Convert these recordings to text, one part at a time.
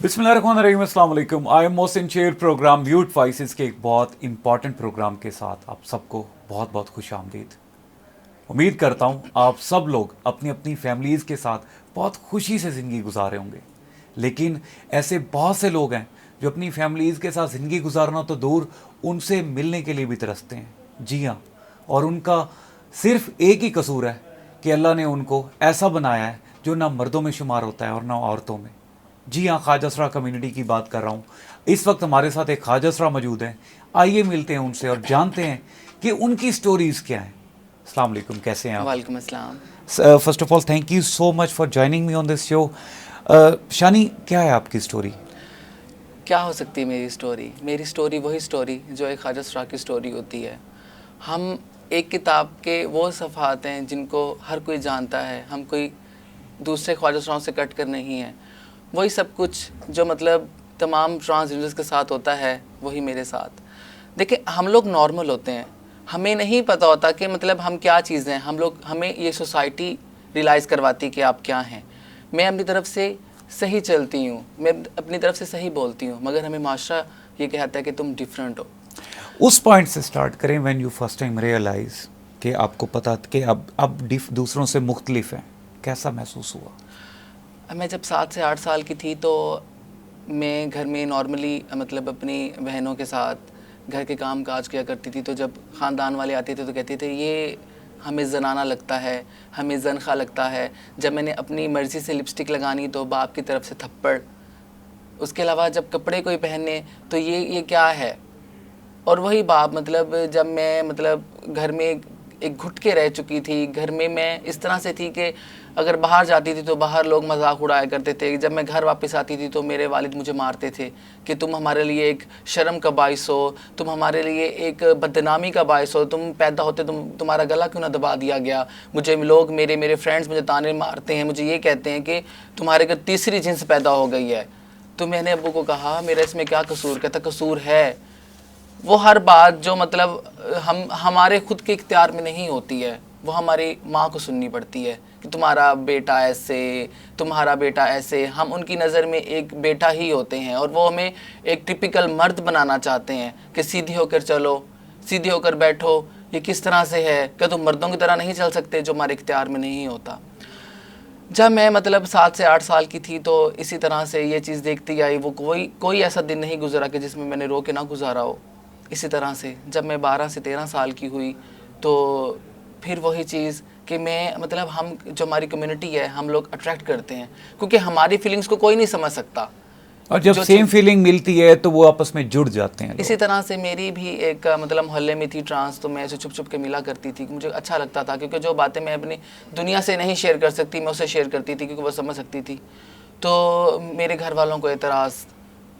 बिस्मिल्लाहिर्रहमानिर्रहीम, अस्सलाम वालेकुम। आई एम मोहसिन शेर। प्रोग्राम व्यूड वॉइसेस के एक बहुत इंपॉर्टेंट प्रोग्राम के साथ आप सबको बहुत बहुत खुश आमदीद। उम्मीद करता हूँ आप सब लोग अपनी अपनी फैमिलीज़ के साथ बहुत खुशी से ज़िंदगी गुजार रहे होंगे, लेकिन ऐसे बहुत से लोग हैं जो अपनी फैमिलीज़ के साथ ज़िंदगी गुजारना तो दूर, उनसे मिलने के लिए भी तरसते हैं। जी हाँ, और उनका सिर्फ एक ही कसूर है कि अल्लाह ने उनको ऐसा बनाया है जो ना मर्दों में शुमार होता है और ना औरतों में। जी हाँ, ख्वाजसरा कम्युनिटी की बात कर रहा हूँ। इस वक्त हमारे साथ एक ख्वाजसरा मौजूद हैं। आइए मिलते हैं उनसे और जानते हैं कि उनकी स्टोरीज़ क्या हैं। अस्सलाम वालेकुम, कैसे हैं आप? वालेकुम अस्सलाम। First of all thank you so much for joining me on this show. Shani, क्या है आपकी स्टोरी? क्या हो सकती है मेरी स्टोरी? मेरी स्टोरी वही स्टोरी जो एक ख्वाजा सरा की स्टोरी होती है। हम एक किताब के वो सफ़ात हैं जिनको हर कोई जानता है, हम कोई दूसरे ख्वाजा सराओं से कट कर नहीं है। वही सब कुछ जो मतलब तमाम ट्रांसजेंडर्स के साथ होता है वही मेरे साथ। देखिए, हम लोग नॉर्मल होते हैं, हमें नहीं पता होता कि मतलब हम क्या चीज़ हैं। हमें ये सोसाइटी रियलाइज़ करवाती कि आप क्या हैं। मैं अपनी तरफ से सही चलती हूँ, मैं अपनी तरफ से सही बोलती हूँ, मगर हमें माशरा ये कहता है कि तुम डिफरेंट हो। उस पॉइंट से स्टार्ट करें when you first time realize कि आपको पता कि अब दूसरों से मुख्तलिफ हैं। कैसा महसूस हुआ? मैं जब 7 से 8 साल की थी तो मैं घर में नॉर्मली मतलब अपनी बहनों के साथ घर के काम काज किया करती थी। तो जब ख़ानदान वाले आते थे तो कहते थे ये हमें ज़नाना लगता है, हमें ज़नख़ा लगता है। जब मैंने अपनी मर्ज़ी से लिपस्टिक लगानी तो बाप की तरफ से थप्पड़। उसके अलावा जब कपड़े कोई पहने तो ये क्या है। और वही बाप मतलब जब मैं मतलब घर में एक घुट के रह चुकी थी, घर में मैं इस तरह से थी कि अगर बाहर जाती थी तो बाहर लोग मजाक उड़ाया करते थे। जब मैं घर वापस आती थी तो मेरे वालिद मुझे मारते थे कि तुम हमारे लिए एक शर्म का बाइस हो, तुम हमारे लिए एक बदनामी का बाइस हो, तुम पैदा होते तुम्हारा गला क्यों ना दबा दिया गया। मुझे लोग मेरे फ्रेंड्स मुझे ताने मारते हैं, मुझे ये कहते हैं कि तुम्हारे घर तीसरी जिन्स पैदा हो गई है। तो मैंने अब्बू को कहा मेरा इसमें क्या कसूर? कहता कसूर है। वो हर बात जो मतलब हमारे खुद के इख्तियार में नहीं होती है, वो हमारी माँ को सुननी पड़ती है कि तुम्हारा बेटा ऐसे, तुम्हारा बेटा ऐसे। हम उनकी नज़र में एक बेटा ही होते हैं और वो हमें एक टिपिकल मर्द बनाना चाहते हैं कि सीधे होकर चलो, सीधे होकर बैठो। ये किस तरह से है? क्या तुम मर्दों की तरह नहीं चल सकते जो हमारे इख्तियार में नहीं होता। जब मैं मतलब 7 से 8 साल की थी तो इसी तरह से ये चीज़ देखती आई। वो कोई ऐसा दिन नहीं गुजरा कि जिसमें मैंने रो के ना गुजारा हो। इसी तरह से जब मैं 12 से 13 साल की हुई तो फिर वही चीज़ कि मैं मतलब हम जो हमारी कम्युनिटी है हम लोग अट्रैक्ट करते हैं क्योंकि हमारी फीलिंग्स को कोई नहीं समझ सकता। और जब सेम फीलिंग मिलती है तो वो आपस में जुड़ जाते हैं लोग। इसी तरह से मेरी भी एक मतलब मोहल्ले में थी ट्रांस, तो मैं ऐसे छुप छुप के मिला करती थी। मुझे अच्छा लगता था क्योंकि जो बातें मैं अपनी दुनिया से नहीं शेयर कर सकती मैं उसे शेयर करती थी क्योंकि वो समझ सकती थी। तो मेरे घर वालों को एतराज़,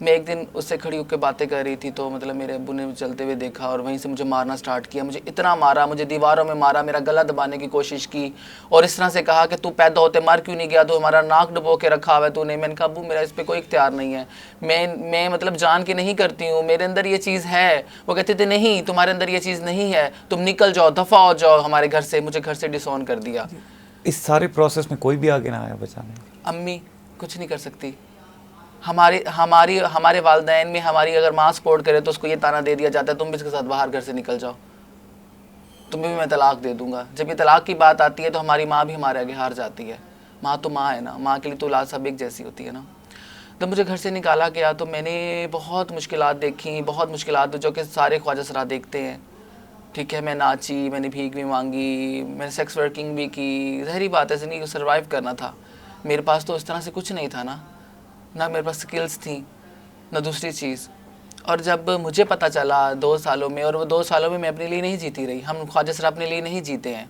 मैं एक दिन उससे खड़ी होकर बातें कर रही थी तो मतलब मेरे अब्बू ने चलते हुए देखा और वहीं से मुझे मारना स्टार्ट किया। मुझे इतना मारा, मुझे दीवारों में मारा, मेरा गला दबाने की कोशिश की और इस तरह से कहा कि तू पैदा होते मर क्यों नहीं गया, तू हमारा नाक डुबो के रखा हुआ है तूने। मैंने कहा अब्बू मेरा इस पर कोई इख्तियार नहीं है, मैं मतलब जान के नहीं करती हूँ, मेरे अंदर ये चीज़ है। वो कहते थे नहीं तुम्हारे अंदर ये चीज़ नहीं है, तुम निकल जाओ, दफ़ा हो जाओ हमारे घर से। मुझे घर से डिसऑन कर दिया। इस सारे प्रोसेस में कोई भी आगे ना आया बचाने? अम्मी कुछ नहीं कर सकती। हमारे वालिदैन में हमारी अगर माँ सपोर्ट करे तो उसको ये ताना दे दिया जाता है तुम भी इसके साथ बाहर घर से निकल जाओ, तुम्हें भी मैं तलाक दे दूंगा। जब ये तलाक की बात आती है तो हमारी माँ भी हमारे आगे हार जाती है। माँ तो माँ है ना, माँ के लिए तो औलाद सब एक जैसी होती है ना। जब मुझे घर से निकाला गया तो मैंने बहुत मुश्किलात देखी, बहुत मुश्किलात जो कि सारे ख्वाजा सरा देखते हैं। ठीक है, मैं नाची, मैंने भीख भी मांगी, मैंने सेक्स वर्किंग भी की। ज़ाहिरी बात है ज़िंदगी को सर्वाइव करना था। मेरे पास तो इस तरह से कुछ नहीं था ना मेरे पास स्किल्स थी ना दूसरी चीज़। और जब मुझे पता चला 2 सालों में, और वो 2 सालों में मैं अपने लिए नहीं जीती रही, हम ख्वाजा सरा अपने लिए नहीं जीते हैं।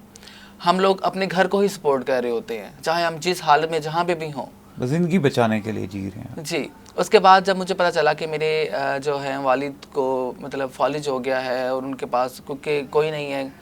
हम लोग अपने घर को ही सपोर्ट कर रहे होते हैं चाहे हम जिस हालत में जहाँ पे भी हों, ज़िंदगी बचाने के लिए जी रहे हैं जी। उसके बाद जब मुझे पता चला कि मेरे जो है वालिद को मतलब फॉलिज हो गया है और उनके पास क्योंकि कोई नहीं है,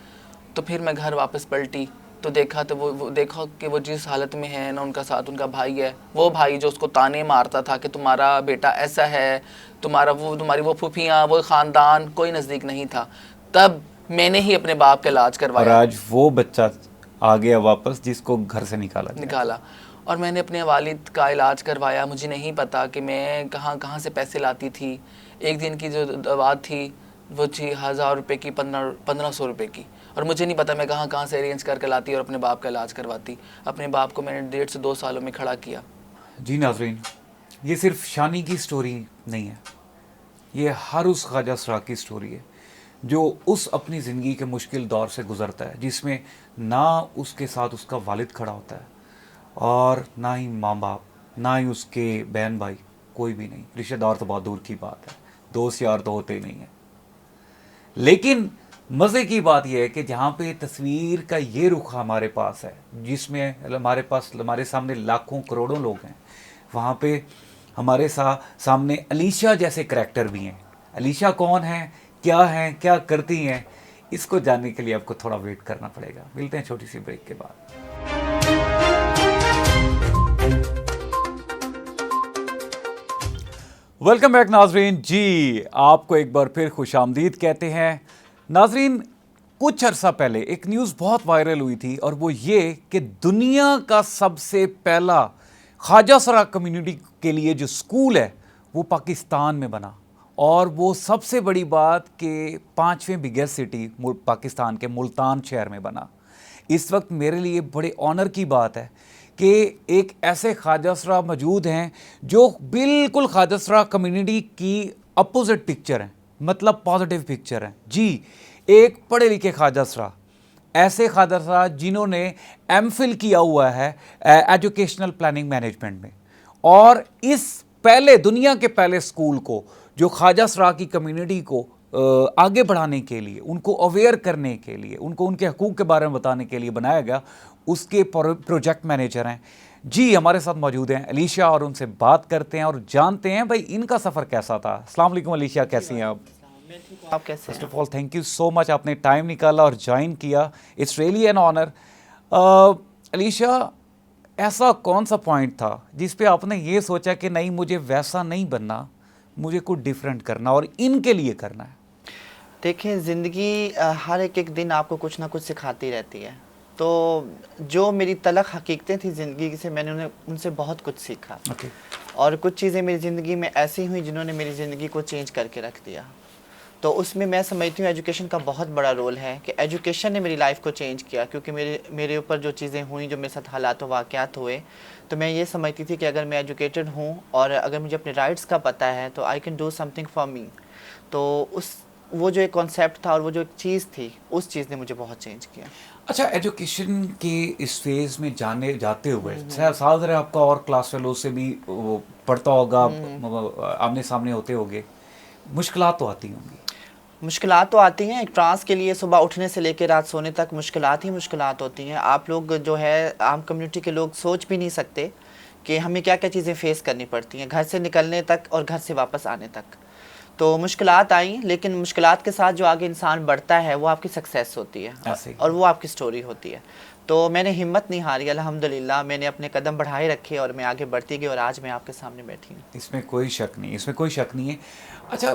तो फिर मैं घर वापस पलटी तो देखा तो वो देखा कि वो जिस हालत में है ना, उनका साथ उनका भाई है, वो भाई जो उसको ताने मारता था कि तुम्हारा बेटा ऐसा है, तुम्हारी वो फूफियाँ, वो ख़ानदान, कोई नज़दीक नहीं था। तब मैंने ही अपने बाप का इलाज और करवाया। आज वो बच्चा आ गया वापस, जिसको घर से निकाला गया। निकाला। और मैंने अपने वालिद का इलाज करवाया। मुझे नहीं पता कि मैं कहाँ कहाँ से पैसे लाती थी। एक दिन की जो दवा थी वो थी 1000 रुपये की, 1500 रुपये की, और मुझे नहीं पता मैं कहाँ कहाँ से अरेंज करके लाती और अपने बाप का इलाज करवाती। अपने बाप को मैंने 1.5 से 2 सालों में खड़ा किया। जी नाज़रीन, ये सिर्फ शानी की स्टोरी नहीं है, ये हर उस ख्वाजा सरा की स्टोरी है जो उस अपनी ज़िंदगी के मुश्किल दौर से गुज़रता है, जिसमें ना उसके साथ उसका वालिद खड़ा होता है और ना ही माँ बाप, ना ही उसके बहन भाई, कोई भी नहीं। रिश्तेदार तो बहुत दूर की बात है, दोस्त यार तो होते ही नहीं है। लेकिन मज़े की बात यह है कि जहाँ पे तस्वीर का ये रुख हमारे पास है, जिसमें हमारे सामने लाखों करोड़ों लोग हैं, वहाँ पे हमारे सामने अलीशा जैसे करैक्टर भी हैं। अलीशा कौन है, क्या करती हैं, इसको जानने के लिए आपको थोड़ा वेट करना पड़ेगा। मिलते हैं छोटी सी ब्रेक के बाद। वेलकम बैक नाजरीन जी, आपको एक बार फिर खुशामदीद कहते हैं। नाजरीन, कुछ अरसा पहले एक न्यूज़ बहुत वायरल हुई थी, और वो ये कि दुनिया का सबसे पहला ख्वाजा सरा कम्युनिटी के लिए जो स्कूल है वो पाकिस्तान में बना। और वो सबसे बड़ी बात कि 5वें बिगेस्ट सिटी पाकिस्तान के मुल्तान शहर में बना। इस वक्त मेरे लिए बड़े ऑनर की बात है कि एक ऐसे ख्वाजा सरा मौजूद हैं जो बिल्कुल ख्वाजा सरा कम्युनिटी की अपोजिट पिक्चर हैं, मतलब पॉजिटिव पिक्चर हैं। जी, एक पढ़े लिखे ख्वाजा सरा, ऐसे ख्वाजा सरा जिन्होंने एमफिल किया हुआ है एजुकेशनल प्लानिंग मैनेजमेंट में, और इस पहले दुनिया के पहले स्कूल को जो ख्वाजा सरा की कम्युनिटी को आगे बढ़ाने के लिए, उनको अवेयर करने के लिए, उनको उनके हकूक़ के बारे में बताने के लिए बनाया गया, उसके प्रोजेक्ट मैनेजर हैं जी हमारे साथ मौजूद हैं अलीशा, और उनसे बात करते हैं और जानते हैं भाई इनका सफ़र कैसा था। अस्सलाम वालेकुम अलीशा, कैसी हैं आप? आप कैसे? First of all thank you so much, आपने टाइम निकाला और ज्वाइन किया, it's really an honour. Alisha, ऐसा कौन सा पॉइंट था जिस पे आपने ये सोचा कि नहीं, मुझे वैसा नहीं बनना, मुझे कुछ डिफरेंट करना और इनके लिए करना है? देखिए, ज़िंदगी हर एक दिन आपको कुछ ना कुछ सिखाती रहती है। तो जो मेरी तलख़ हकीकतें थी ज़िंदगी से, मैंने उनसे बहुत कुछ सीखा। Okay. और कुछ चीज़ें मेरी ज़िंदगी में ऐसी हुई जिन्होंने मेरी ज़िंदगी को चेंज करके रख दिया। तो उसमें मैं समझती हूँ एजुकेशन का बहुत बड़ा रोल है कि एजुकेशन ने मेरी लाइफ को चेंज किया, क्योंकि मेरे ऊपर जो चीज़ें हुई, जो मेरे साथ हालात व वाक़यात हुए, तो मैं ये समझती थी कि अगर मैं एजुकेटेड हूँ और अगर मुझे अपने राइट्स का पता है तो I can do something for me. तो वो जो एक कॉन्सेप्ट था और वो जो एक चीज़ थी, उस चीज़ ने मुझे बहुत चेंज किया। अच्छा, एजुकेशन के इस फेज़ में जाते हुए साल रहे आपका, और क्लास फेलो से भी वो पढ़ता होगा, आमने सामने होते होंगे, मुश्किलात तो आती होंगी? मुश्किलात तो आती हैं। एक ट्रांस के लिए सुबह उठने से लेकर रात सोने तक मुश्किलात ही मुश्किलात होती हैं। आप लोग जो है, आम कम्युनिटी के लोग सोच भी नहीं सकते कि हमें क्या क्या चीज़ें फ़ेस करनी पड़ती हैं, घर से निकलने तक और घर से वापस आने तक। तो मुश्किलात आई, लेकिन मुश्किलात के साथ जो आगे इंसान बढ़ता है वो आपकी सक्सेस होती है और वो आपकी स्टोरी होती है। तो मैंने हिम्मत नहीं हारी, अल्हम्दुलिल्लाह मैंने अपने कदम बढ़ाए रखे और मैं आगे बढ़ती गई और आज मैं आपके सामने बैठी हूँ। इसमें कोई शक नहीं है। अच्छा,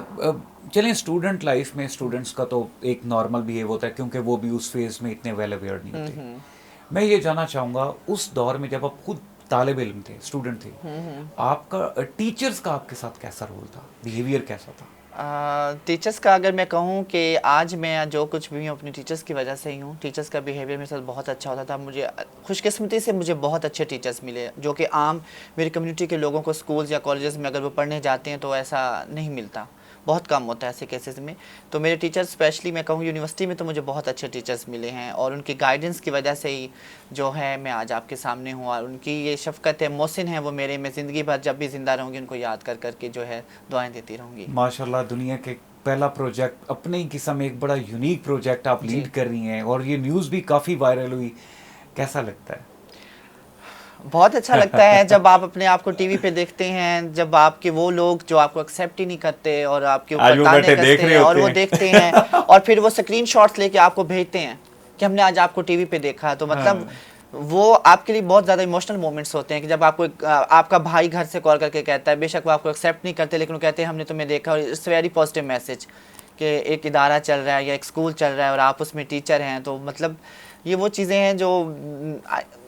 चलें, स्टूडेंट लाइफ में स्टूडेंट्स का तो एक नॉर्मल बिहेव होता है, क्योंकि वो भी उस फेज़ में इतने वेल अवेयर नहीं होते। मैं ये जानना चाहूँगा, उस दौर में जब आप खुद तालिब इल्म थे, स्टूडेंट थे, आपका टीचर्स का आपके साथ कैसा रोल था, बिहेवियर कैसा था? टीचर्स का अगर मैं कहूँ कि आज मैं जो कुछ भी हूँ अपनी टीचर्स की वजह से ही हूँ। टीचर्स का बिहेवियर मेरे साथ बहुत अच्छा होता था। मुझे खुशकिस्मती से मुझे बहुत अच्छे टीचर्स मिले, जो कि आम मेरी कम्युनिटी के लोगों को स्कूल्स या कॉलेजेस में अगर वो पढ़ने जाते हैं तो ऐसा नहीं मिलता, बहुत कम होता है ऐसे केसेस में। तो मेरे टीचर्स, स्पेशली मैं कहूँ यूनिवर्सिटी में, तो मुझे बहुत अच्छे टीचर्स मिले हैं और उनकी गाइडेंस की वजह से ही जो है मैं आज आपके सामने हूँ। और उनकी ये शफ़क़त है, मोहसिन है वो मेरे, मैं ज़िंदगी भर जब भी ज़िंदा रहूँगी उनको याद कर करके जो है दुआएं देती रहूँगी। माशाल्लाह, दुनिया के पहला प्रोजेक्ट, अपने ही किस्म में एक बड़ा यूनिक प्रोजेक्ट आप लीड कर रही हैं, और ये न्यूज़ भी काफ़ी वायरल हुई, कैसा लगता है? बहुत अच्छा लगता है जब आप अपने आप को टीवी पे देखते हैं, जब आपके वो लोग जो आपको एक्सेप्ट ही नहीं करते और आपके ऊपर ताने कसते हैं और वो देखते हैं और फिर वो स्क्रीनशॉट्स लेके आपको भेजते हैं कि हमने आज आपको टीवी पे देखा। तो मतलब वो आपके लिए बहुत ज़्यादा इमोशनल मोमेंट्स होते हैं कि जब आपको आपका भाई घर से कॉल करके कहता है, बेशक वो आपको एक्सेप्ट नहीं करते, लेकिन वो कहते हैं हमने तुम्हें देखा, और इट्स वेरी पॉजिटिव मैसेज कि एक इदारा चल रहा है या एक स्कूल चल रहा है और आप उसमें टीचर हैं। तो मतलब یہ وہ چیزیں ہیں جو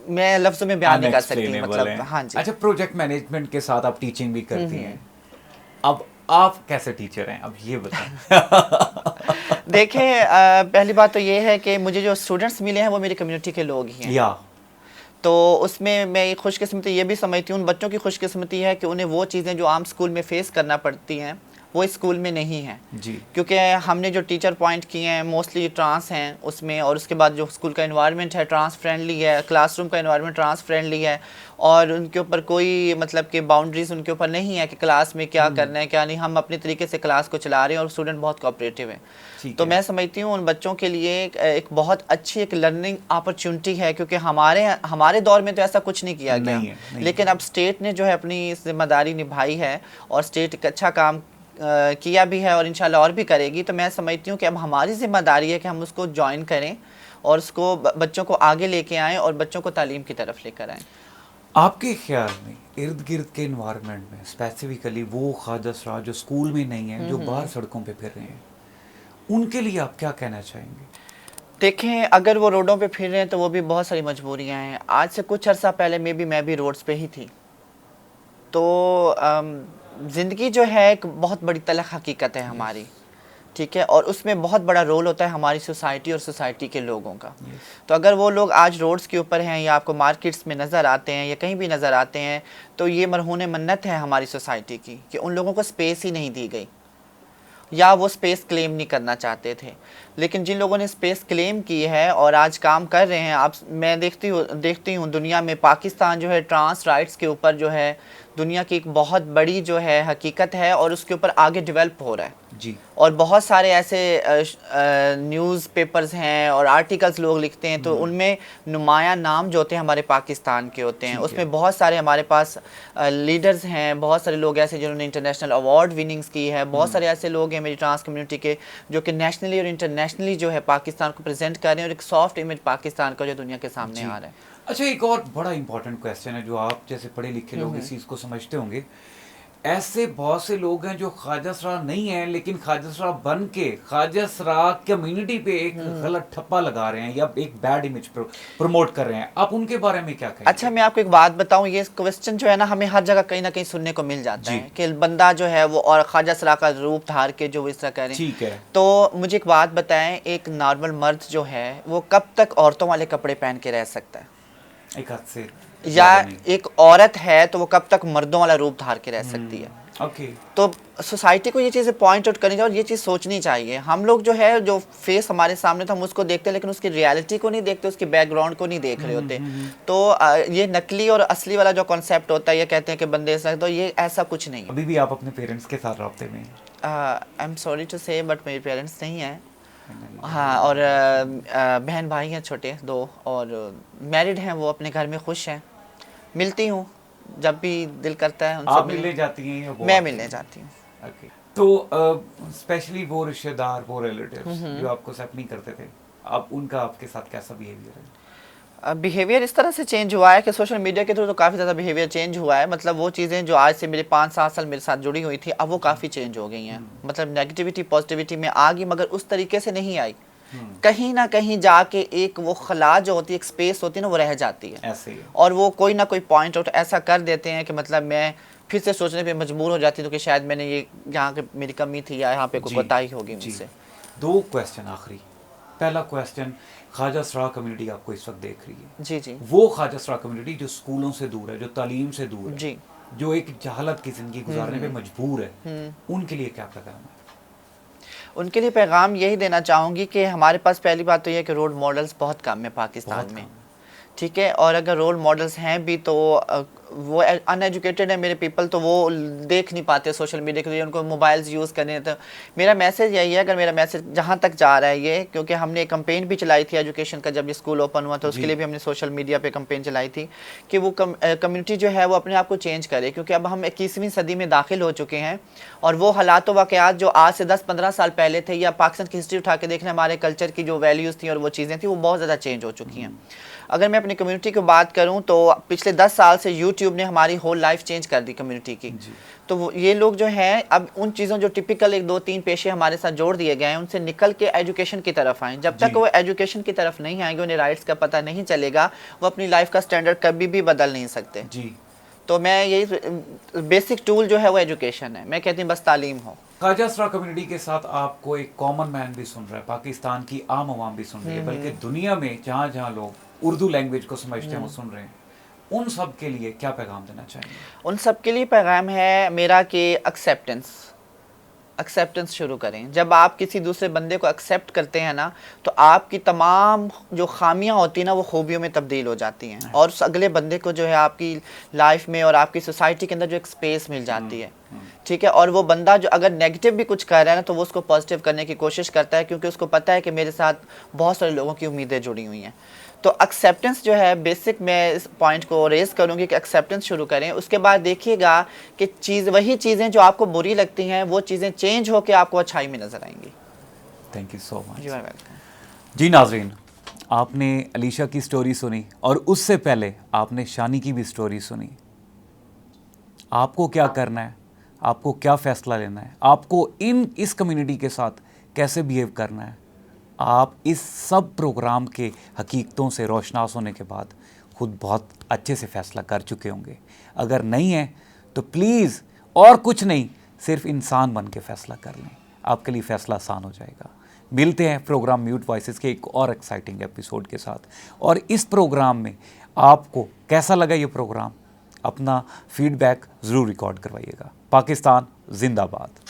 میں لفظوں میں بیان نہیں کر سکتی. مطلب ہاں جی. اچھا پروجیکٹ مینجمنٹ کے ساتھ آپ ٹیچنگ بھی کرتی ہیں, اب آپ کیسے ٹیچر ہیں, اب یہ بتائیں. دیکھیں پہلی بات تو یہ ہے کہ مجھے جو اسٹوڈنٹس ملے ہیں وہ میری کمیونٹی کے لوگ ہی ہیں. تو اس میں میں ایک خوش قسمتی یہ بھی سمجھتی ہوں, ان بچوں کی خوش قسمتی ہے کہ انہیں وہ چیزیں جو عام اسکول میں فیس کرنا پڑتی ہیں وہ اسکول میں نہیں ہیں. جی. کیونکہ ہم نے جو ٹیچر پوائنٹ کیے ہیں موسٹلی ٹرانس ہیں اس میں, اور اس کے بعد جو اسکول کا انوائرمنٹ ہے ٹرانس فرینڈلی ہے, کلاس روم کا انوائرمنٹ ٹرانس فرینڈلی ہے, اور ان کے اوپر کوئی مطلب کہ باؤنڈریز ان کے اوپر نہیں ہے کہ کلاس میں کیا کرنا ہے کیا نہیں. ہم اپنے طریقے سے کلاس کو چلا رہے ہیں اور اسٹوڈنٹ بہت کوآپریٹیو ہیں. تو میں سمجھتی ہوں ان بچوں کے لیے ایک بہت اچھی ایک لرننگ اپرچونٹی ہے, کیونکہ ہمارے دور میں تو ایسا کچھ نہیں کیا گیا, لیکن اب اسٹیٹ نے جو ہے اپنی ذمہ داری نبھائی ہے اور اسٹیٹ ایک اچھا کام کیا بھی ہے اور انشاءاللہ اور بھی کرے گی. تو میں سمجھتی ہوں کہ اب ہماری ذمہ داری ہے کہ ہم اس کو جوائن کریں اور اس کو بچوں کو آگے لے کے آئیں اور بچوں کو تعلیم کی طرف لے کر آئیں. آپ کے خیال میں ارد گرد کے انوائرمنٹ میں اسپیسیفکلی وہ خواجہ اسرار جو اسکول میں نہیں ہیں, جو باہر سڑکوں پہ پھر رہے ہیں, ان کے لیے آپ کیا کہنا چاہیں گے؟ دیکھیں اگر وہ روڈوں پہ پھر رہے ہیں تو وہ بھی بہت ساری مجبوریاں ہیں. آج سے کچھ عرصہ پہلے میں بھی روڈز پہ ہی تھی. تو زندگی جو ہے ایک بہت بڑی تلخ حقیقت ہے ہماری, ٹھیک ہے, اور اس میں بہت بڑا رول ہوتا ہے ہماری سوسائٹی اور سوسائٹی کے لوگوں کا. تو اگر وہ لوگ آج روڈز کے اوپر ہیں یا آپ کو مارکیٹس میں نظر آتے ہیں یا کہیں بھی نظر آتے ہیں, تو یہ مرہون منت ہے ہماری سوسائٹی کی کہ ان لوگوں کو سپیس ہی نہیں دی گئی, یا وہ سپیس کلیم نہیں کرنا چاہتے تھے. لیکن جن لوگوں نے سپیس کلیم کی ہے اور آج کام کر رہے ہیں, اب میں دیکھتی ہوں دنیا میں پاکستان جو ہے ٹرانس رائٹس کے اوپر جو ہے دنیا کی ایک بہت بڑی جو ہے حقیقت ہے اور اس کے اوپر آگے ڈیولپ ہو رہا ہے. جی. اور بہت سارے ایسے نیوز پیپرز ہیں اور آرٹیکلز لوگ لکھتے ہیں, تو ان میں نمایاں نام جو ہوتے ہیں ہمارے پاکستان کے ہوتے ہیں. اس میں بہت سارے ہمارے پاس لیڈرز ہیں, بہت سارے لوگ ایسے جنہوں نے انٹرنیشنل ایوارڈ وننگز کی ہے, بہت سارے ایسے لوگ ہیں میری ٹرانس کمیونٹی کے جو کہ نیشنلی اور انٹرنیشنلی جو ہے پاکستان کو پریزنٹ کر رہے ہیں, اور ایک سافٹ امیج پاکستان کا جو دنیا کے سامنے آ رہا ہے. اچھا ایک اور بڑا امپورٹنٹ کویسچن ہے جو آپ جیسے پڑھے لکھے لوگ اس چیز کو سمجھتے ہوں گے. ایسے بہت سے لوگ ہیں جو خواجہ اسرار نہیں ہیں لیکن خواجہ اسرار بن کے خواجہ اسرار کمیونٹی پہ ایک غلط ٹھپا لگا رہے ہیں یا ایک بیڈ امیج پروموٹ کر رہے ہیں, آپ ان کے بارے میں کیا کہیں گے؟ اچھا میں آپ کو ایک بات بتاؤں, یہ کوسچن جو ہے نا ہمیں ہر جگہ کہیں نہ کہیں سننے کو مل جاتا ہے کہ بندہ جو ہے وہ اور خواجہ اسرار کا روپ دھار کے جو اس طرح کہہ رہے ہیں. ٹھیک ہے, تو مجھے ایک بات بتائیں, ایک نارمل مرد جو ہے وہ کب تک عورتوں والے کپڑے پہن کے رہ سکتا ہے؟ ایک حد سے. یا ایک عورت ہے تو وہ کب تک مردوں والا روپ دھار کے رہ سکتی ہے؟ تو سوسائٹی کو یہ چیزیں پوائنٹ آؤٹ کرنی چاہیے اور یہ چیز سوچنی چاہیے. ہم لوگ جو ہے جو فیس ہمارے سامنے تھا ہم اس کو دیکھتے ہیں لیکن اس کی ریالٹی کو نہیں دیکھتے, اس کی بیک گراؤنڈ کو نہیں دیکھ رہے ہوتے. تو یہ نقلی اور اصلی والا جو کانسیپٹ ہوتا ہے, یہ کہتے ہیں کہ بندے ایسا, تو یہ ایسا کچھ نہیں ہے. ابھی بھی آپ اپنے پیرنٹس کے ساتھ رابطے میں ہیں؟ آئی ایم سوری ٹو سے بٹ میرے پیرنٹس نہیں ہیں. ہاں, اور بہن بھائی ہیں چھوٹے 2 اور میرڈ ہیں, وہ اپنے گھر میں خوش ہیں. ملتی ہوں جب بھی دل کرتا ہے ان سے. آپ ملنے جاتی ہیں یا وہ؟ میں ملنے جاتی ہوں. تو اسپیشلی وہ رشتہ دار, وہ ریلیٹیوز جو آپ کو ایکسیپٹ نہیں کرتے تھے, اب ان کا آپ کے ساتھ کیسا بیہیویئر ہے؟ بیہیویئر اس طرح سے چینج ہوا ہے کہ سوشل میڈیا کے تھرو تو کافی زیادہ بیہیویئر چینج ہوا ہے. مطلب وہ چیزیں جو آج سے میرے 5-7 سال میرے ساتھ جڑی ہوئی تھی اب وہ کافی چینج ہو گئی ہیں. مطلب نیگیٹیوٹی پازیٹیوٹی میں آ گئی مگر اس طریقے سے نہیں آئی. کہیں نہ کہیں جا کے ایک وہ خلا جو ہوتی ہے, ایک سپیس ہوتی ہے نا, وہ رہ جاتی ہے. اور وہ کوئی نہ کوئی پوائنٹ آؤٹ ایسا کر دیتے ہیں کہ مطلب میں پھر سے سوچنے پہ مجبور ہو جاتی ہوں کہ شاید میں نے یہ یہاں کے میری کمی تھی یا یہاں پہ کوئی کوتاہی ہوگی مجھ سے. 2 کویسچن آخری. پہلا کویسچن, خواجہ اسرار کمیونٹی آپ کو اس وقت دیکھ رہی ہے, جی وہ خواجہ اسرار کمیونٹی جو اسکولوں سے دور ہے, جو تعلیم سے دور ہے, جی, جو ایک جہالت کی زندگی گزارنے پہ مجبور ہے, ان کے لیے کیا پیغام ہے؟ ان کے لیے پیغام یہی دینا چاہوں گی کہ ہمارے پاس پہلی بات تو یہ ہے کہ رول ماڈلز بہت کم ہیں پاکستان میں, ٹھیک ہے. اور اگر رول ماڈلز ہیں بھی تو وہ ان ایجوکیٹڈ ہیں میرے پیپل, تو وہ دیکھ نہیں پاتے سوشل میڈیا کے لیے, ان کو موبائلز یوز کرنے. تو میرا میسیج یہی ہے, اگر میرا میسیج جہاں تک جا رہا ہے یہ, کیونکہ ہم نے ایک کمپین بھی چلائی تھی ایجوکیشن کا جب یہ اسکول اوپن ہوا تو اس کے لیے بھی ہم نے سوشل میڈیا پہ کمپین چلائی تھی کہ وہ کمیونٹی جو ہے وہ اپنے آپ کو چینج کرے, کیونکہ اب ہم 21ویں صدی میں داخل ہو چکے ہیں اور وہ حالات و واقعات جو آج سے 10-15 سال پہلے تھے, یا پاکستان کی ہسٹری اٹھا کے دیکھنا, ہمارے کلچر کی جو ویلیوز تھیں اور وہ چیزیں تھیں وہ بہت زیادہ چینج ہو چکی ہیں. اگر میں اپنی کمیونٹی کی بات کروں تو پچھلے 10 سال سے یوٹیوب یوٹیوب نے ہماری ہول لائف چینج کر دی کمیونٹی کی. تو یہ لوگ جو ہیں اب ان چیزوں جو ٹپیکل 1 2 3 پیشے ہمارے ساتھ جوڑ دیے گئے ہیں ان سے نکل کے ایجوکیشن کی طرف آئیں. جب تک وہ ایجوکیشن کی طرف نہیں آئیں گے انہیں رائٹس کا پتہ نہیں چلے گا, وہ اپنی لائف کا سٹینڈرڈ کبھی بھی بدل نہیں سکتے. تو میں یہی بیسک ٹول جو ہے وہ ایجوکیشن ہے. میں کہتی ہوں بس تعلیم ہو. خواجہ اسرار کمیونٹی کے ساتھ آپ کو ایک کامن مین بھی سن رہا ہے, پاکستان کی عام عوام بھی سن رہی ہے, بلکہ دنیا میں جہاں جہاں لوگ اردو لینگویج کو سمجھتے ہیں وہ سن رہے ہیں, ان سب کے لیے کیا پیغام دینا چاہیں گے؟ ان سب کے لیے پیغام ہے میرا کہ ایکسیپٹنس شروع کریں. جب آپ کسی دوسرے بندے کو ایکسیپٹ کرتے ہیں نا تو آپ کی تمام جو خامیاں ہوتی ہیں نا وہ خوبیوں میں تبدیل ہو جاتی ہیں, اور اس اگلے بندے کو جو ہے آپ کی لائف میں اور آپ کی سوسائٹی کے اندر جو ایک اسپیس مل جاتی ہے. ٹھیک ہے, اور وہ بندہ جو اگر نیگیٹو بھی کچھ کر رہا ہے نا تو وہ اس کو پازیٹیو کرنے کی کوشش کرتا ہے, کیونکہ اس کو پتہ ہے کہ میرے ساتھ بہت سارے لوگوں کی امیدیں جڑی ہوئی ہیں. تو ایکسیپٹنس جو ہے بیسک, میں اس پوائنٹ کو ریز کروں گی کہ ایکسیپٹنس شروع کریں. اس کے بعد دیکھیے گا کہ وہی چیزیں جو آپ کو بری لگتی ہیں وہ چیزیں چینج ہو کے آپ کو اچھائی میں نظر آئیں گی. Thank you so much. You are welcome. جی ناظرین, آپ نے علیشہ کی سٹوری سنی اور اس سے پہلے آپ نے شانی کی بھی سٹوری سنی. آپ کو کیا کرنا ہے, آپ کو کیا فیصلہ لینا ہے, آپ کو اس کمیونٹی کے ساتھ کیسے بیہیو کرنا ہے, آپ اس سب پروگرام کے حقیقتوں سے روشناس ہونے کے بعد خود بہت اچھے سے فیصلہ کر چکے ہوں گے. اگر نہیں ہے تو پلیز اور کچھ نہیں, صرف انسان بن کے فیصلہ کر لیں, آپ کے لیے فیصلہ آسان ہو جائے گا. ملتے ہیں پروگرام میوٹ وائسز کے ایک اور ایکسائٹنگ ایپیسوڈ کے ساتھ. اور اس پروگرام میں آپ کو کیسا لگا یہ پروگرام, اپنا فیڈ بیک ضرور ریکارڈ کروائیے گا. پاکستان زندہ باد.